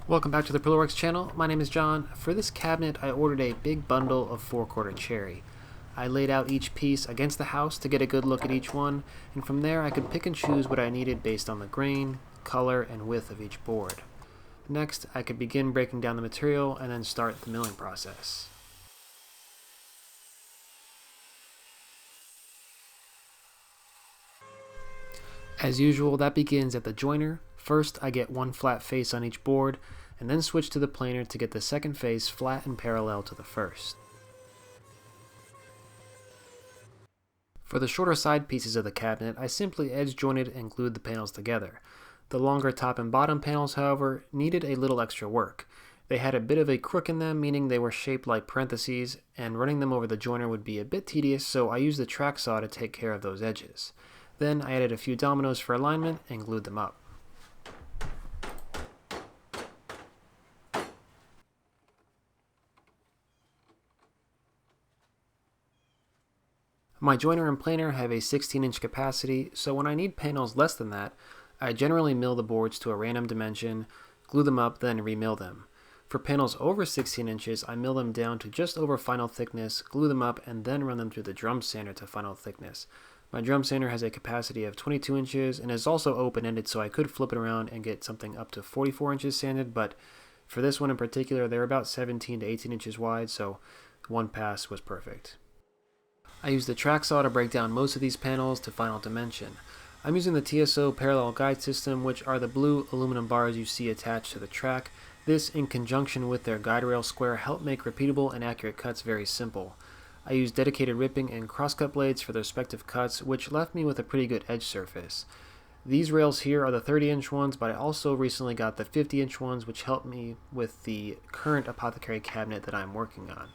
Welcome back to the Pillarworks channel. My name is John. For this cabinet, I ordered a big bundle of 4/4 cherry. I laid out each piece against the house to get a good look at each one, and from there I could pick and choose what I needed based on the grain, color, and width of each board. Next, I could begin breaking down the material and then start the milling process. As usual, that begins at the joiner. First, I get one flat face on each board, and then switch to the planer to get the second face flat and parallel to the first. For the shorter side pieces of the cabinet, I simply edge jointed and glued the panels together. The longer top and bottom panels, however, needed a little extra work. They had a bit of a crook in them, meaning they were shaped like parentheses, and running them over the joiner would be a bit tedious, so I used the track saw to take care of those edges. Then I added a few dominoes for alignment and glued them up. My joiner and planer have a 16-inch capacity, so when I need panels less than that, I generally mill the boards to a random dimension, glue them up, then remill them. For panels over 16 inches, I mill them down to just over final thickness, glue them up, and then run them through the drum sander to final thickness. My drum sander has a capacity of 22 inches and is also open-ended, so I could flip it around and get something up to 44 inches sanded, but for this one in particular, they're about 17 to 18 inches wide, so one pass was perfect. I used the track saw to break down most of these panels to final dimension. I'm using the TSO parallel guide system, which are the blue aluminum bars you see attached to the track. This, in conjunction with their guide rail square, help make repeatable and accurate cuts very simple. I used dedicated ripping and crosscut blades for the respective cuts, which left me with a pretty good edge surface. These rails here are the 30-inch ones, but I also recently got the 50-inch ones, which helped me with the current apothecary cabinet that I'm working on.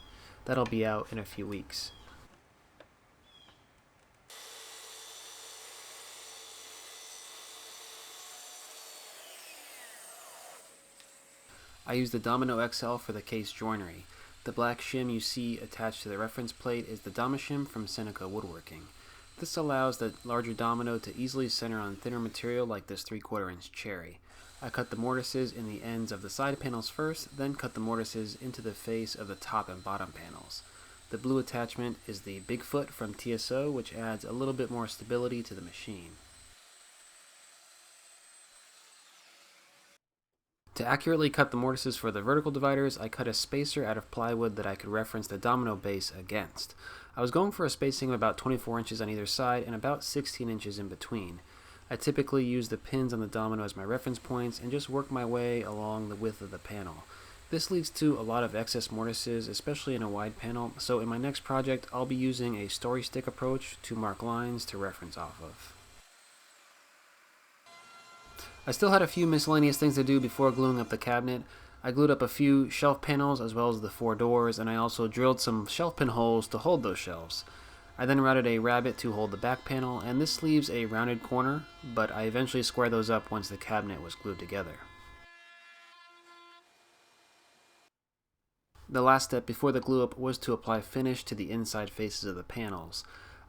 That'll be out in a few weeks. I used the Domino XL for the case joinery. The black shim you see attached to the reference plate is the Domashim from Seneca Woodworking. This allows the larger domino to easily center on thinner material like this 3/4 inch cherry. I cut the mortises in the ends of the side panels first, then cut the mortises into the face of the top and bottom panels. The blue attachment is the Bigfoot from TSO, which adds a little bit more stability to the machine. To accurately cut the mortises for the vertical dividers, I cut a spacer out of plywood that I could reference the domino base against. I was going for a spacing of about 24 inches on either side and about 16 inches in between. I typically use the pins on the domino as my reference points and just work my way along the width of the panel. This leads to a lot of excess mortises, especially in a wide panel, so in my next project I'll be using a story stick approach to mark lines to reference off of. I still had a few miscellaneous things to do before gluing up the cabinet. I glued up a few shelf panels as well as the 4 doors, and I also drilled some shelf pin holes to hold those shelves. I then routed a rabbet to hold the back panel, and this leaves a rounded corner, but I eventually squared those up once the cabinet was glued together. The last step before the glue up was to apply finish to the inside faces of the panels.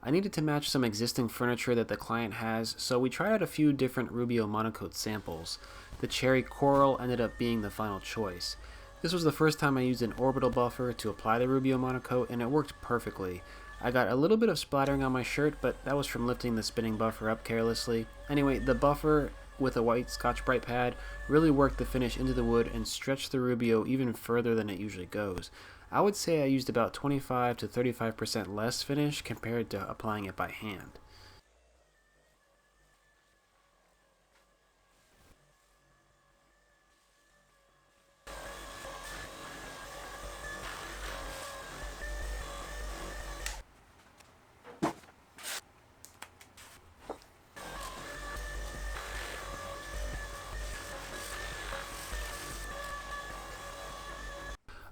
I needed to match some existing furniture that the client has, so we tried out a few different Rubio monocoat samples. The cherry coral ended up being the final choice. This was the first time I used an orbital buffer to apply the Rubio monocoat, and it worked perfectly. I got a little bit of splattering on my shirt, but that was from lifting the spinning buffer up carelessly. Anyway, the buffer with a white Scotch-Brite pad really worked the finish into the wood and stretched the Rubio even further than it usually goes. I would say I used about 25 to 35% less finish compared to applying it by hand.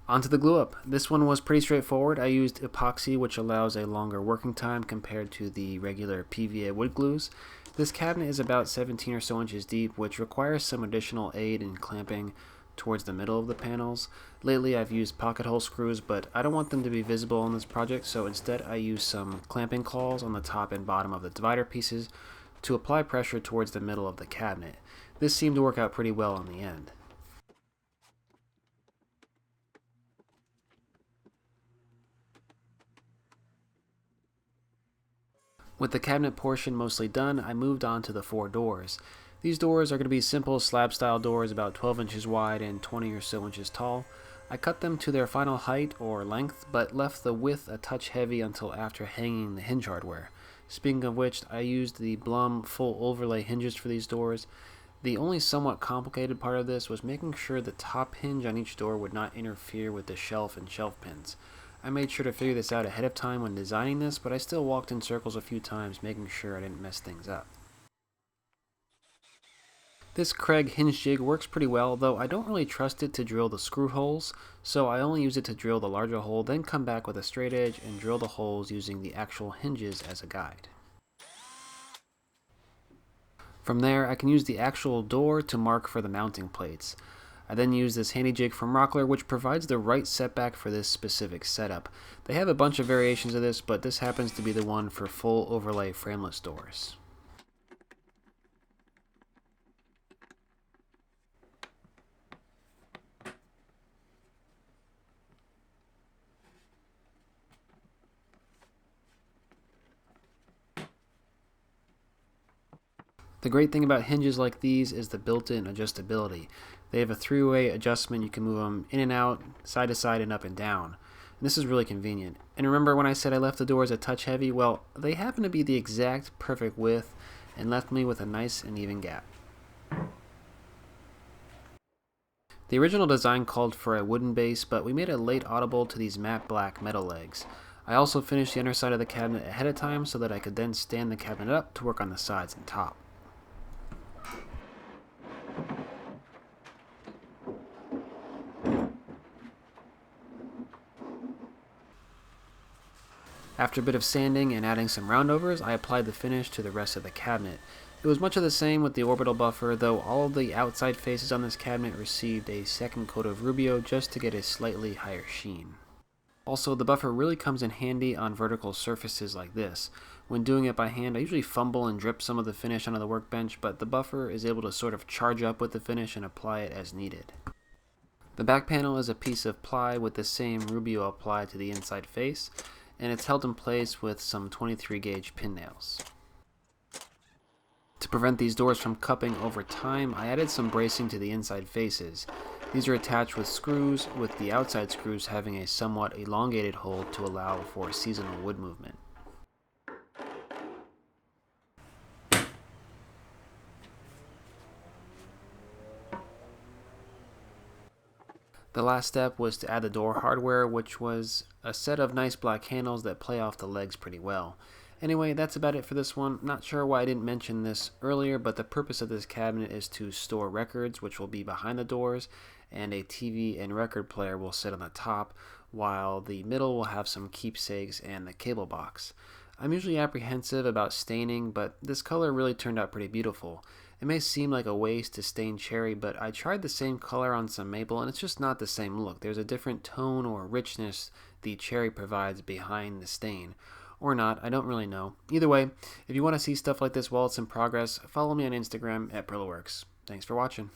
Onto the glue up. This one was pretty straightforward. I used epoxy, which allows a longer working time compared to the regular PVA wood glues. This cabinet is about 17 or so inches deep, which requires some additional aid in clamping towards the middle of the panels. Lately I've used pocket hole screws, but I don't want them to be visible on this project, so instead I use some clamping claws on the top and bottom of the divider pieces to apply pressure towards the middle of the cabinet. This seemed to work out pretty well in the end. With the cabinet portion mostly done, I moved on to the 4 doors. These doors are going to be simple slab-style doors about 12 inches wide and 20 or so inches tall. I cut them to their final height or length, but left the width a touch heavy until after hanging the hinge hardware. Speaking of which, I used the Blum full overlay hinges for these doors. The only somewhat complicated part of this was making sure the top hinge on each door would not interfere with the shelf and shelf pins. I made sure to figure this out ahead of time when designing this, but I still walked in circles a few times making sure I didn't mess things up. This Craig hinge jig works pretty well, though I don't really trust it to drill the screw holes, so I only use it to drill the larger hole, then come back with a straight edge and drill the holes using the actual hinges as a guide. From there, I can use the actual door to mark for the mounting plates. I then use this handy jig from Rockler, which provides the right setback for this specific setup. They have a bunch of variations of this, but this happens to be the one for full overlay frameless doors. The great thing about hinges like these is the built-in adjustability. They have a 3-way adjustment. You can move them in and out, side to side, and up and down. And this is really convenient. And remember when I said I left the doors a touch heavy? Well, they happen to be the exact perfect width and left me with a nice and even gap. The original design called for a wooden base, but we made a late audible to these matte black metal legs. I also finished the underside of the cabinet ahead of time so that I could then stand the cabinet up to work on the sides and top. After a bit of sanding and adding some roundovers, I applied the finish to the rest of the cabinet. It was much of the same with the orbital buffer, though all of the outside faces on this cabinet received a second coat of Rubio just to get a slightly higher sheen. Also, the buffer really comes in handy on vertical surfaces like this. When doing it by hand, I usually fumble and drip some of the finish onto the workbench, but the buffer is able to sort of charge up with the finish and apply it as needed. The back panel is a piece of ply with the same Rubio applied to the inside face, and it's held in place with some 23 gauge pin nails. To prevent these doors from cupping over time, I added some bracing to the inside faces. These are attached with screws, with the outside screws having a somewhat elongated hole to allow for seasonal wood movement. The last step was to add the door hardware, which was a set of nice black handles that play off the legs pretty well. Anyway, that's about it for this one. Not sure why I didn't mention this earlier, but the purpose of this cabinet is to store records, which will be behind the doors, and a TV and record player will sit on the top, while the middle will have some keepsakes and the cable box. I'm usually apprehensive about staining, but this color really turned out pretty beautiful. It may seem like a waste to stain cherry, but I tried the same color on some maple and it's just not the same look. There's a different tone or richness the cherry provides behind the stain. Or not, I don't really know. Either way, if you want to see stuff like this while it's in progress, follow me on Instagram at PrillaWorks. Thanks for watching.